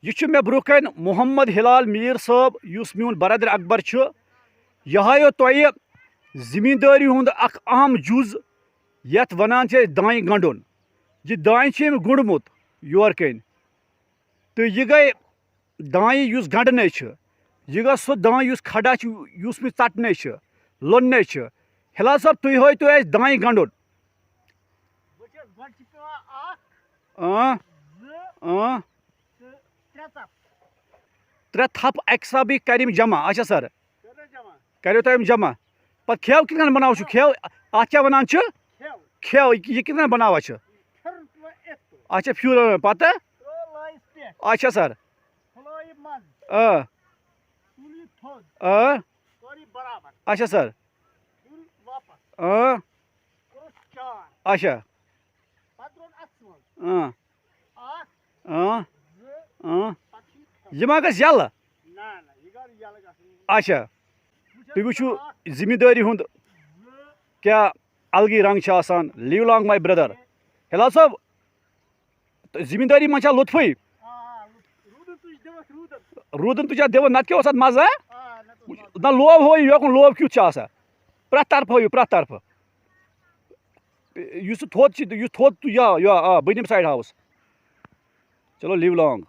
यह मे ब्रोह कन मोहम्मद हिलाल मीर साहब युस म्यून बरदर अकबर यह हायो तोह जमींदारी हुंद अख अहम जुज यथ वनान दान गंडुन यह दान गुंडमुत योर कन तो यह गई दान युस गंडने यह गो सह दान युस खड़ा युस मे तटने लोनने हिलाल साहब तुम हाई तो दान गंडुन त्रे थप अक साब कर जमा अच्छा सर करो तुम जमा पे खेव कित बनाव खेव अत क्या वन खेव यह कित बनावा अच्छा फ्यूल पता अच्छा सर अच्छा सर अच्छा यह मा यल अच्छा तुम वो जिम्मेदारी हुंद क्या अलगी रंग लिव लॉन्ग माय ब्रदर हिलाल साहब जिम्मेदारी मन लुत्फे रूदन तुझा दिवन नत क्या मजा ना लोभ हो योकन लोभ क्युत प्रेथ तरफ हो प्रेथ तरफ थोद थोद बनिम साइड हाउस चलो लिव लॉन्ग